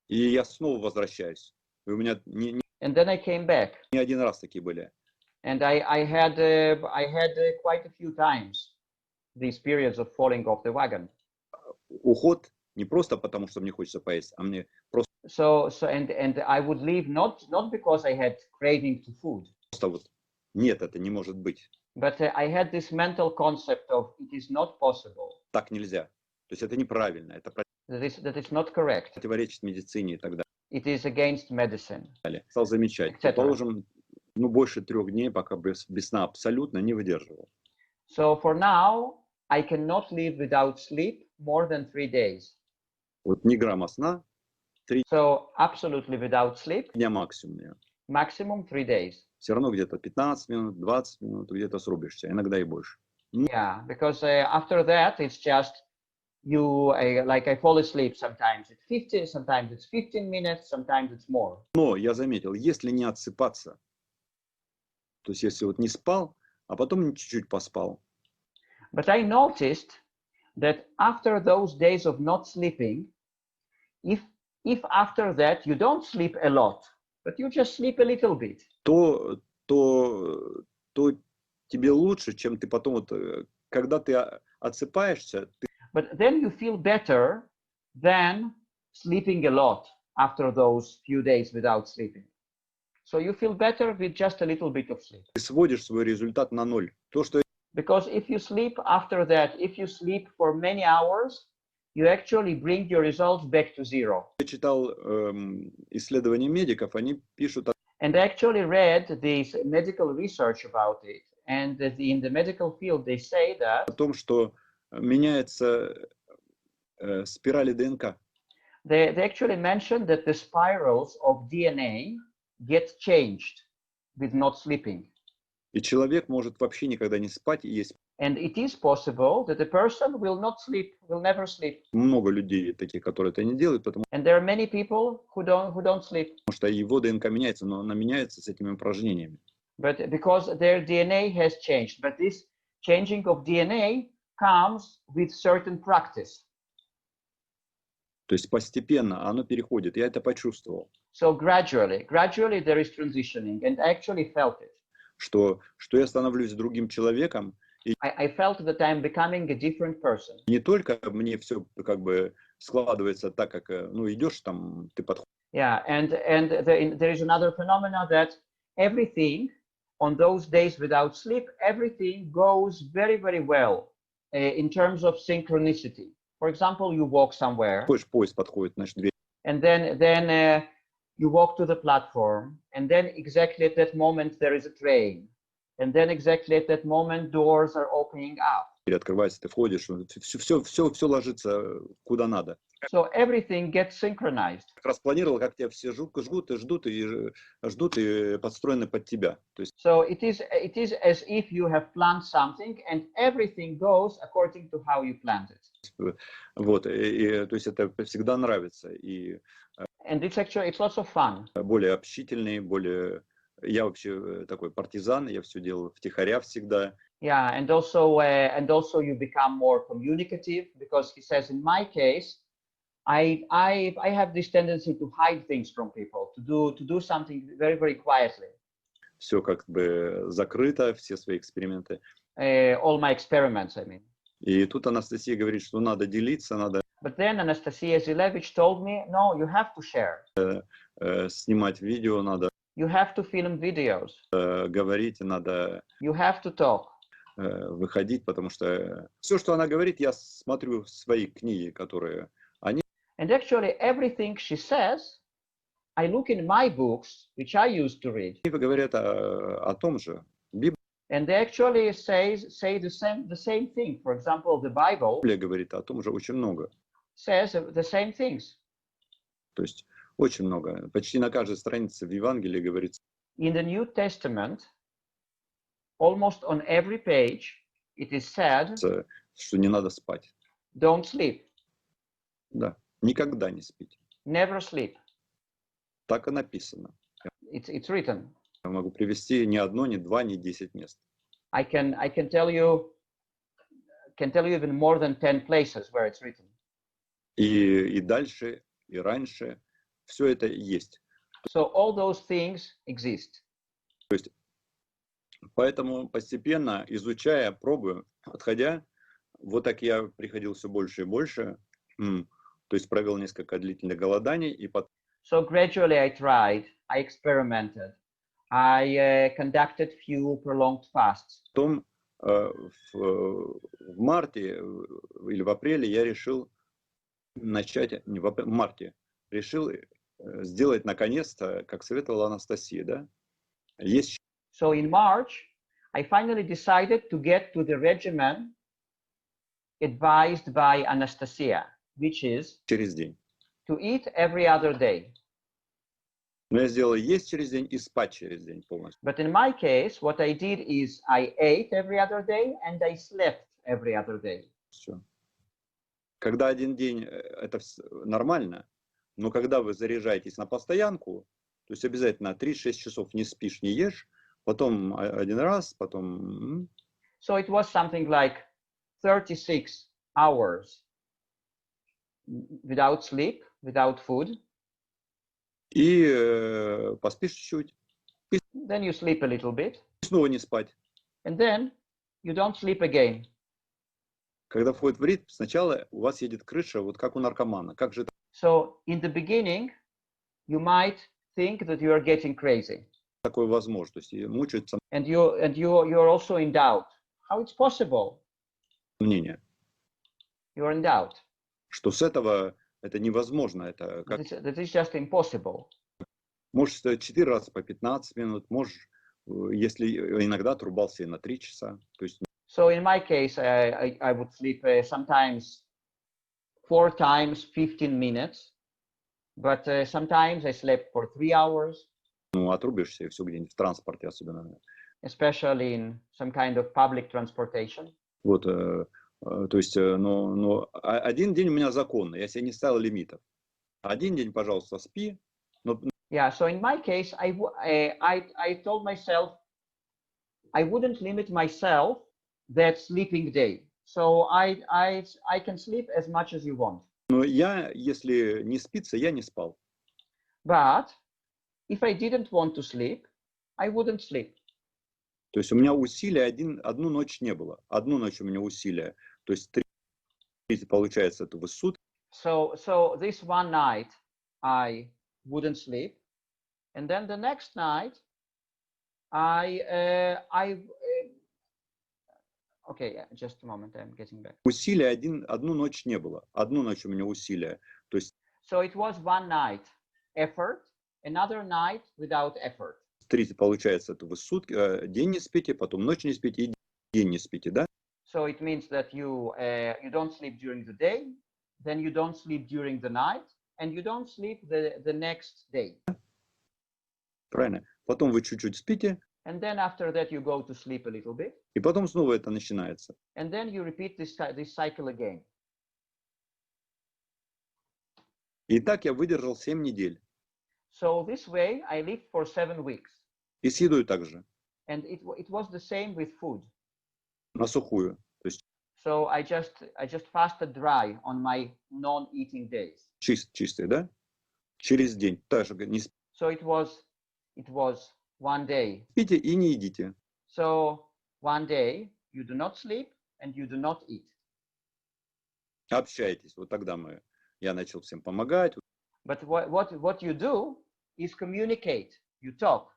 И я снова возвращаюсь. И у меня не And then I came back. один раз такие были. And I had quite a few times these periods of falling off the wagon. Уход не просто потому, что мне хочется поесть, а мне просто And I would leave not because I had craving to food, вот нет, это не может быть. but I had this mental concept of it is not possible, Так нельзя. То есть это неправильно, это that it's not correct, противоречит медицине и так it is against medicine. далее. Стал замечать. Etc. Предположим, больше 3 дней, пока без сна абсолютно не выдерживал. So for now, I cannot live without sleep more than 3 days. Вот ни грамма сна, So absolutely without sleep, дня максимум. maximum 3 days. Все равно где-то 15 минут, 20 минут, где-то срубишься, иногда и больше. Yeah, because after that, it's just you, like I fall asleep sometimes it's 15, sometimes it's 15 minutes, sometimes it's more. Но я заметил, если не отсыпаться, то есть если вот не спал, а потом чуть-чуть поспал, But I noticed that after those days of not sleeping, if after that you don't sleep a lot, but you just sleep a little bit, то тебе лучше, чем ты потом, вот, когда ты отсыпаешься, but then you feel better than sleeping a lot after those few days without sleeping. So you feel better with just a little bit of sleep. ты сводишь свой результат на ноль. То, что Because if you sleep after that, if you sleep for many hours, you actually bring your results back to zero. я читал исследования медиков, они пишут And I actually read this medical research about it. And in the medical field, they say that о том, что меняется спирали ДНК. they actually mentioned that the spirals of DNA get changed with not sleeping. И человек может вообще никогда не спать и есть. And it is possible that a person will not sleep, will never sleep. Много людей таких, которые это не делают, потому And there are many people who don't sleep. что его ДНК меняется, но она меняется с этими упражнениями. But because their DNA has changed. But this changing of DNA comes with certain practice. То есть постепенно оно переходит. Я это почувствовал. So gradually there is transitioning, and I actually felt it. Что я становлюсь другим человеком, I felt that I'm becoming a different person. не только мне все как бы складывается так, как, ну, идешь там, ты подходишь. Yeah, and there is another phenomena that everything on those days without sleep, everything goes very, very well in terms of synchronicity. For example, you walk somewhere, Поезд подходит, значит, дверь. and then you walk to the platform, and then exactly at that moment there is a train, and then exactly at that moment doors are opening up. Открывается, ты входишь, все ложится куда надо. So everything gets synchronized. Как раз планировал, как тебя все ждут и подстроены под тебя. То есть, So it is as if you have planned something and everything goes according to how you planned it. вот, то есть это всегда нравится. И And it's lots of fun. более общительный, более... Я вообще такой партизан, я все делаю втихаря всегда. Yeah, and also you become more communicative, because he says, in my case, I have this tendency to hide things from people, to do something very, very quietly. Все как бы закрыто, все свои эксперименты. All my experiments, I mean. И тут Анастасия говорит, что надо делиться, надо But then Anastasia Zilevich told me, no, you have to share. снимать видео, надо You have to film videos. говорить, надо You have to talk. выходить, потому что все, что она говорит, я смотрю свои книги, которые они... And actually everything she says, I look in my books, which I used to read. говорят о том же. And they actually say the same thing. For example, the Bible Библия говорит о том же очень много. says the same things. То есть очень много. Почти на каждой странице в Евангелии говорится. In the New Testament, almost on every page, it is said, что не надо спать. don't sleep. Да. Никогда не спите. Never sleep. Так и написано. It's written. Я могу привести ни одно, ни два, ни 10 мест. I can tell you even more than 10 places where it's written. И дальше, и раньше. Все это есть. So all those things exist. То есть, поэтому постепенно, изучая, пробуя, отходя, вот так я приходил все больше и больше. То есть провел несколько длительных голоданий. И потом... So gradually I tried, I experimented, I conducted few prolonged fasts. Потом в марте или в апреле я решил начать, не в марте, решил сделать наконец-то, как советовала Анастасия, да? Есть... So in March, I finally decided to get to the regimen advised by Anastasia, which is через день. to eat every other day. Но я сделал есть через день и спать через день полностью. But in my case, what I did is I ate every other day and I slept every other day. Все. Когда один день, это нормально, но когда вы заряжаетесь на постоянку, то есть обязательно 3-6 часов не спишь, не ешь, потом один раз, потом... So it was something like 36 hours without sleep, without food. И поспишь чуть-чуть. Then you sleep a little bit. Снова не спать. And then you don't sleep again. Когда входит в ритм, сначала у вас едет крыша, вот как у наркомана. Как же это? So in the beginning, you might think that you are getting crazy. Такое возможно, то есть мучаются And you're also in doubt. How it's possible? мнение, You're in doubt. что с этого это невозможно. Это как... That is just impossible. Можешь стоять 4 раза по 15 минут, можешь, если иногда отрубался и на 3 часа. То есть... So in my case, I would sleep sometimes 4 times 15 minutes, but sometimes I slept for 3 hours. Ну, отрубишься и все где-нибудь в транспорте особенно. Especially in some kind of public transportation. Вот, то есть, но один день у меня законный, я себе не ставил лимитов. Один день, пожалуйста, спи. Но... Yeah, so in my case, I told myself I wouldn't limit myself that sleeping day. So I can sleep as much as you want. Но я, если не спится, я не спал. But if I didn't want to sleep, I wouldn't sleep. То есть у меня усилия одну ночь не было. Одну ночь у меня усилия. То есть 3, получается, это в сутки. So this one night I wouldn't sleep, and then the next night okay, yeah, just a moment, I'm getting back. Усилия одну ночь не было. Одну ночь у меня усилия. То есть So it was one night effort, another night without effort. получается, это вы сутки, день не спите, потом ночь не спите и день не спите, да? So it means that you don't sleep during the day, then you don't sleep during the night, and you don't sleep the next day. Правильно? Потом вы чуть-чуть спите, And then after that you go to sleep a little bit, и потом снова это начинается. and then you repeat this cycle again. И так я выдержал 7 недель. So this way I lived for 7 weeks. И с едой также, And it was the same with food. на сухую. То есть So I just fasted dry on my non-eating days. чистый, да? Через день. Также не So it was one day. спите и не едите. So one day you do not sleep and you do not eat. Общайтесь. Вот тогда я начал всем помогать. But what you do is communicate. You talk.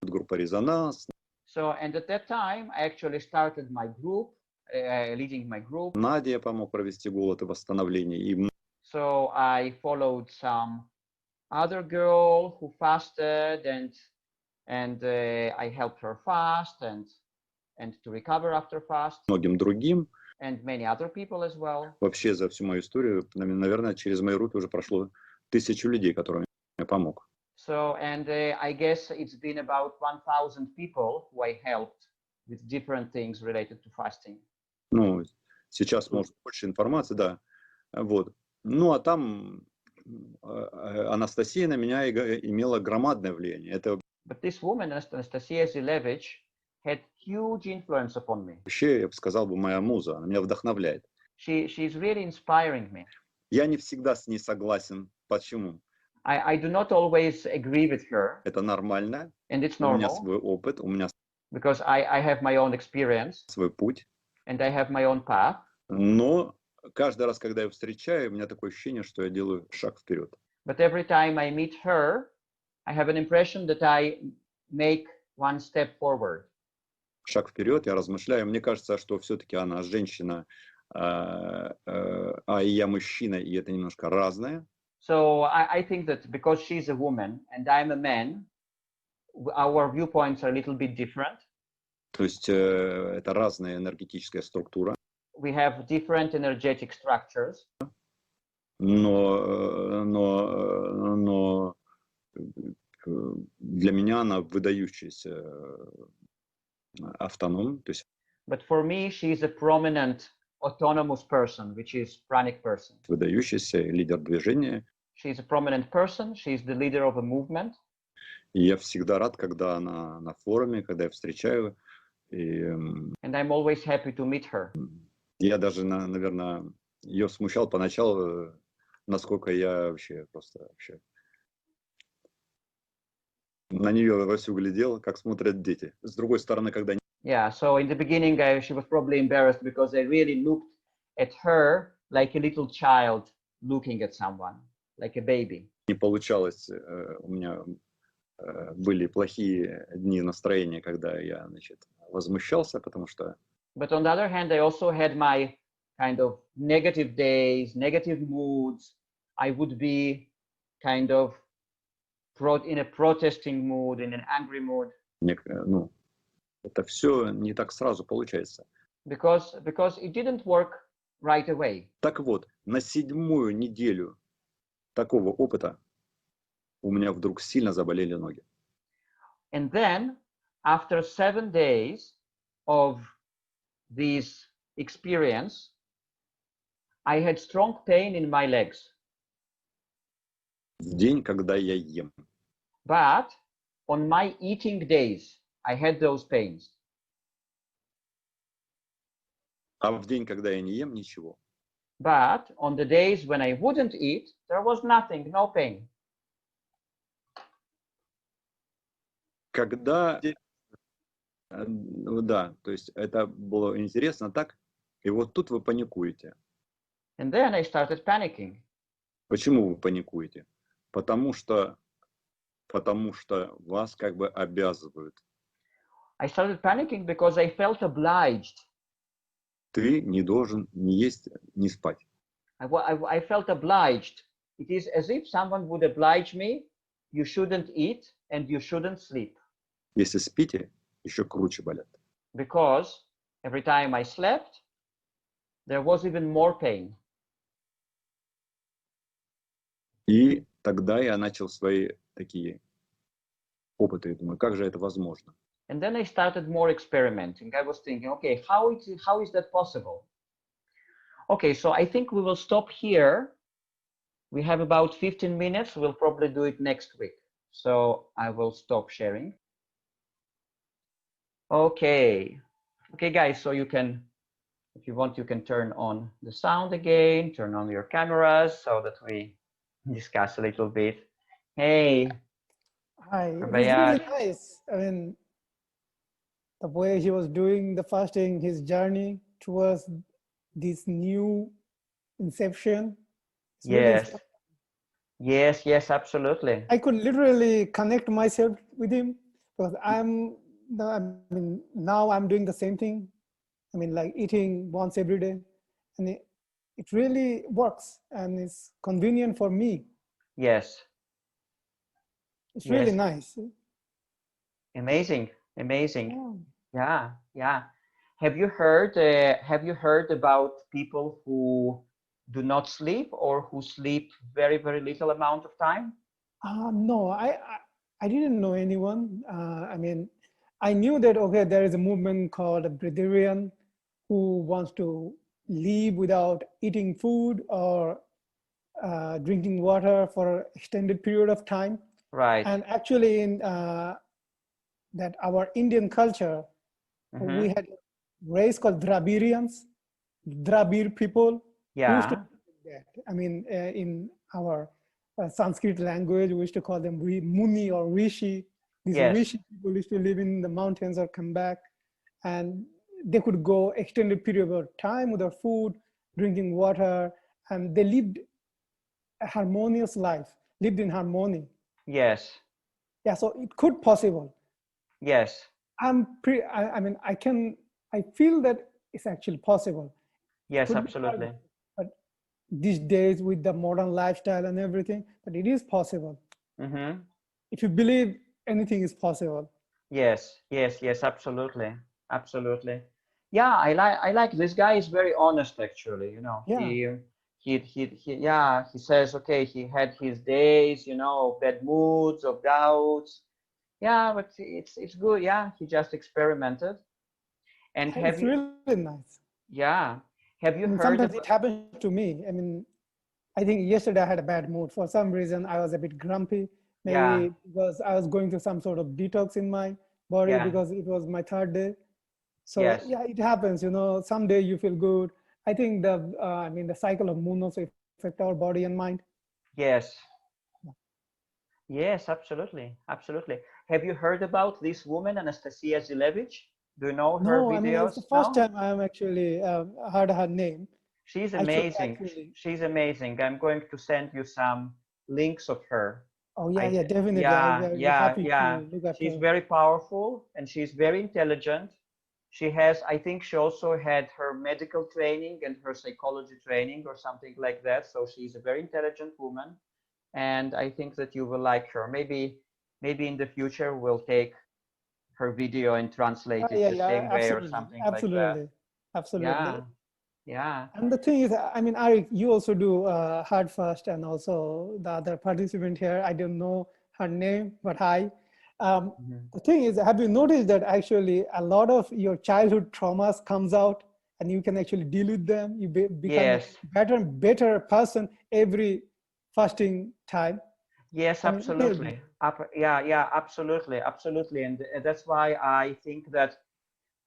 Группа «Резонанс». So and at that time I actually started my group, leading my group. Наде я помог провести голод и восстановление. И So I followed some other girl who fasted, and I helped her fast and to recover after fast, многим другим. and many other people as well. Вообще за всю мою историю, наверное, через мои руки уже прошло 1000 людей, которым я помог. So and I guess it's been about 1,000 people who I helped with different things related to fasting. Ну, сейчас, может, больше информации, да. Вот. Ну, а там Анастасия на меня имела громадное влияние. Это But this woman, Anastasia Zilevich, had huge influence upon me. вообще, я бы сказал, моя муза. Она меня вдохновляет. She's really inspiring me. Я не всегда с ней согласен. Почему? I do not always agree with her, Это нормально. and it's У меня normal свой опыт, у меня because I have my own experience свой путь. and I have my own path. Но каждый раз, когда я встречаю, у меня такое ощущение, что я делаю шаг вперед. But every time I meet her, I have an impression that I make one step forward. Шаг вперед, я размышляю. Мне кажется, что все-таки она женщина, а я мужчина, и это немножко разное. So I think that because she's a woman and I'm a man, our viewpoints are a little bit different. То есть это разная энергетическая структура. We have different energetic structures. Но для меня она выдающийся автоном. То есть But for me, she's a prominent autonomous person, which is Pranic person. выдающийся лидер движения. She's a prominent person. She's the leader of a movement. И я всегда рад, когда она на форуме, когда я встречаю. И And I'm always happy to meet her. я даже, наверное, ее смущал поначалу, насколько я вообще на нее вовсю глядел, как смотрят дети. С другой стороны, когда Yeah, so in the beginning, she was probably embarrassed because I really looked at her like a little child looking at someone, like a baby. не получалось, у меня были плохие дни настроения, когда я, значит, возмущался, потому что... But on the other hand, I also had my kind of negative days, negative moods. I would be kind of in a protesting mood, in an angry mood. Ну, это все не так сразу получается. Because it didn't work right away. Так вот, на 7-ю неделю такого опыта у меня вдруг сильно заболели ноги. And then, after 7 days of this experience, I had strong pain in my legs. В день, когда я ем. But on my eating days, I had those pains. А в день, когда я не ем, ничего. But on the days when I wouldn't eat, there was nothing, no pain. Когда... Да, то есть это было интересно так. И вот тут вы паникуете. And then I started panicking. Почему вы паникуете? Потому что вас как бы обязывают. I started panicking because I felt obliged. Ты не должен ни есть, ни спать. I felt obliged. It is as if someone would oblige me. You shouldn't eat and you shouldn't sleep. Если спите, еще круче болят. Because every time I slept, there was even more pain. И тогда я начал свои такие опыты. Думаю, как же это возможно? And then I started more experimenting. I was thinking, okay, how is that possible? Okay, so I think we will stop here. We have about 15 minutes. We'll probably do it next week. So I will stop sharing. Okay. Okay, guys, so you can, if you want, you can turn on the sound again, turn on your cameras so that we discuss a little bit. Hey. Hi, it was Rabayat. really nice. I mean, the way he was doing the fasting, his journey towards this new inception. It's really Yes. inspiring. Yes, yes, absolutely. I could literally connect myself with him because now I'm doing the same thing. I mean, like eating once every day, and it really works and it's convenient for me. Yes. It's Yes. really nice. Amazing, amazing. Yeah. Yeah, yeah. Have you heard about people who do not sleep or who sleep very, very little amount of time? No, I didn't know anyone. I mean, I knew that, okay, there is a movement called a Breatharian who wants to live without eating food or drinking water for an extended period of time. Right. And actually in that our Indian culture, we had a race called Dravidians, Dravir people. Who used to Yeah. do that. I mean, in our Sanskrit language, we used to call them Muni or Rishi. These Yes. Rishi people used to live in the mountains or come back, and they could go extended period of time without food, drinking water, and they lived a harmonious life, lived in harmony. Yes. Yeah, so it could possible. Yes. I mean, I feel that it's actually possible. Yes, Could be absolutely. harder, but these days with the modern lifestyle and everything, but it is possible. Mm-hmm. If you believe, anything is possible. Yes, yes, yes, absolutely. Absolutely. Yeah, I like this guy is very honest actually, you know. Yeah. He says, okay, he had his days, you know, of bad moods, of doubts. Yeah, but it's good. Yeah, he just experimented. And have It's you, really nice. yeah, have you I mean, heard sometimes about, it happens to me. I mean, I think yesterday I had a bad mood. For some reason, I was a bit grumpy. Maybe yeah, because I was going through some sort of detox in my body yeah, because it was my third day. So yes, yeah, it happens. You know, someday you feel good. I think the cycle of moon also affect our body and mind. yes, yes, absolutely, absolutely. Have you heard about this woman, Anastasia Zilevich? Do you know her No, I mean, it's videos? the first No? time I am actually heard her name. She's I should amazing. actually. She's amazing. I'm going to send you some links of her. Oh yeah, I, yeah, definitely. yeah, I'll be yeah, happy yeah. to look at She's her. very powerful and she's very intelligent. She has, I think she also had her medical training and her psychology training or something like that. So she's a very intelligent woman. And I think that you will like her. Maybe in the future we'll take her video and translate it Yeah, the yeah, same way or absolutely, something like that. absolutely, absolutely. Yeah, yeah. And the thing is, I mean, Arik, you also do Hard Fast, and also the other participant here. I don't know her name, but hi. The thing is, have you noticed that actually a lot of your childhood traumas comes out, and you can actually deal with them? You become Yes. a better person every fasting time. Yes, I mean, absolutely. Yeah, yeah, absolutely, absolutely. And that's why I think that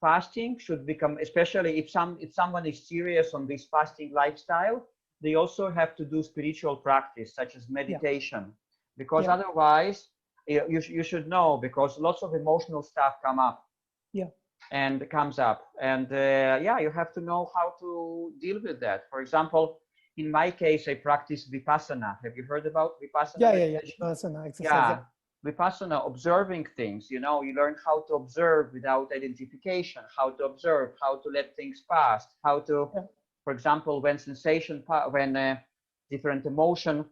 fasting should become, especially if someone is serious on this fasting lifestyle, they also have to do spiritual practice such as meditation, because Yeah. otherwise you should know, because lots of emotional stuff come up. Yeah. And comes up, and yeah, you have to know how to deal with that. For example, in my case, I practice Vipassana. Have you heard about Vipassana Yeah, meditation? Vipassana exercise. Yeah, Vipassana, observing things, you know, you learn how to observe without identification, how to observe, how to let things pass, how to, for example, when when different emotion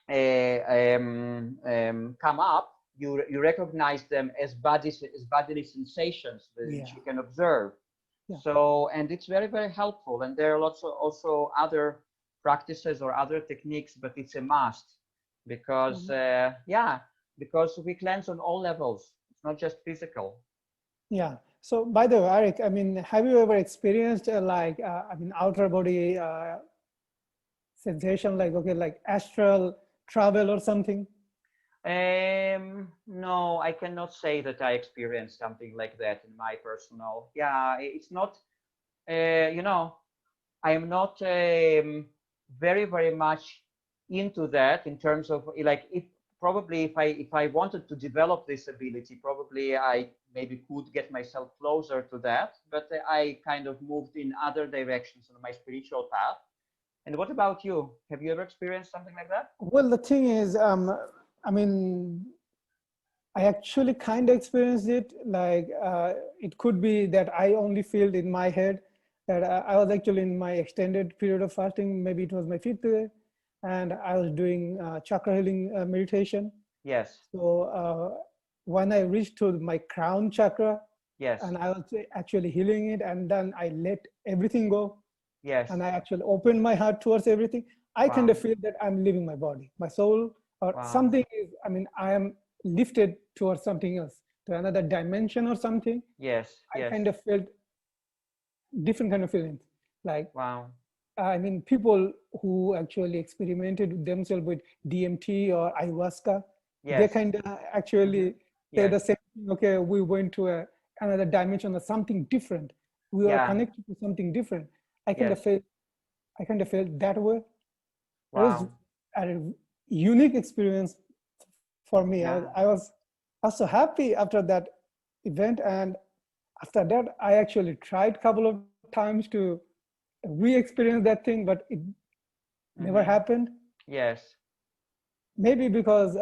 come up, you recognize them as bodily sensations which you can observe. So, and it's very, very helpful. And there are lots of also other practices or other techniques, but it's a must because, because we cleanse on all levels. It's not just physical. Yeah. So by the way, Eric, I mean, have you ever experienced outer body sensation, like, okay, like astral travel or something? No, I cannot say that I experienced something like that in my personal. Yeah, it's not, you know, I am not very, very much into that in terms of like if I wanted to develop this ability, probably I maybe could get myself closer to that, but I kind of moved in other directions on my spiritual path. And what about you? Have you ever experienced something like that? Well, the thing is, I mean, I actually kind of experienced it. Like, it could be that I only feel in my head that I was actually in my extended period of fasting. Maybe it was my fifth day, and I was doing chakra healing meditation. Yes. So when I reached to my crown chakra, yes, and I was actually healing it, and then I let everything go. Yes. And I actually opened my heart towards everything. I kind of feel that I'm leaving my body, my soul, or something is, I mean, I am lifted towards something else, to another dimension or something. Yes. I kind of felt different kind of feelings. Like, I mean, people who actually experimented themselves with DMT or ayahuasca, they kind of actually say the same thing. Okay, we went to another dimension or something different. We are connected to something different. I kind of felt that way. It was a unique experience for me. I was so happy after that event, and after that I actually tried a couple of times to re-experience that thing, but it never happened. Yes. Maybe because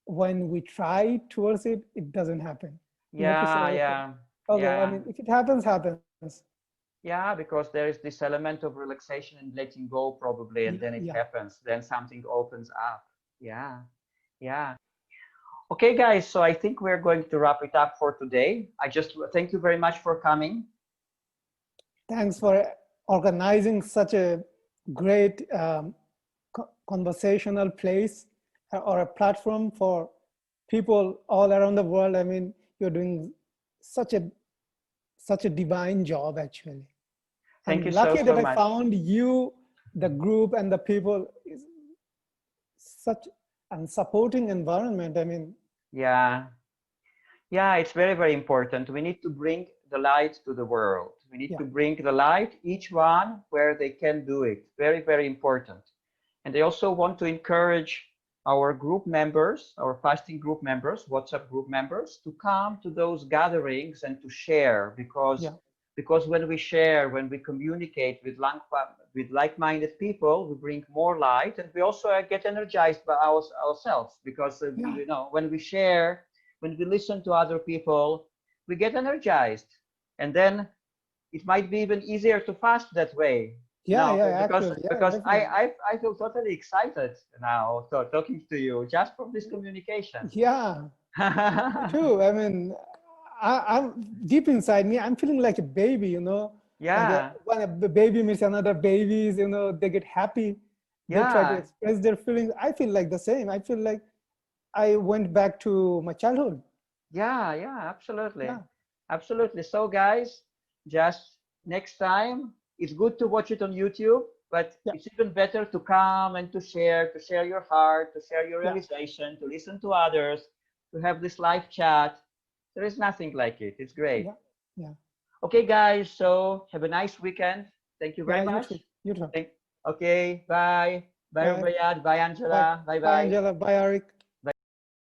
when we try towards it, it doesn't happen. Yeah. Okay, I mean, if it happens, happens. Yeah, because there is this element of relaxation and letting go probably, and then it happens. Then something opens up. Yeah. Okay, guys, so I think we're going to wrap it up for today. I just thank you very much for coming. Thanks for organizing such a great conversational place or a platform for people all around the world. I mean, you're doing such a divine job, actually. Thank you lucky so that I much. found you, the group, and the people. Is such a supporting environment. I mean, yeah, it's very, very important. We need to bring the light to the world. We need to bring the light, each one where they can do it. Very, very important. And I also want to encourage our group members, our fasting group members, WhatsApp group members, to come to those gatherings and to share, because when we share, when we communicate with like-minded people, we bring more light, and we also get energized by ourselves, because you know, when we share, when we listen to other people, we get energized, and then it might be even easier to fast that way. Because I feel totally excited now talking to you just from this communication. Yeah, true. I mean, I'm deep inside me, I'm feeling like a baby, you know. Yeah. Like when a baby meets another babies, you know, they get happy. They try to express their feelings. I feel like the same. I feel like I went back to my childhood. Yeah, absolutely. Absolutely. So guys, just next time, it's good to watch it on YouTube, but it's even better to come and to share your heart, to share your realization, to listen to others, to have this live chat. There is nothing like it. It's great. Yeah. Okay, guys. So have a nice weekend. Thank you very much. You too. Okay. Bye. Bye, Rubayat. Bye, Angela. Bye. Bye, Angela. Bye, Arik.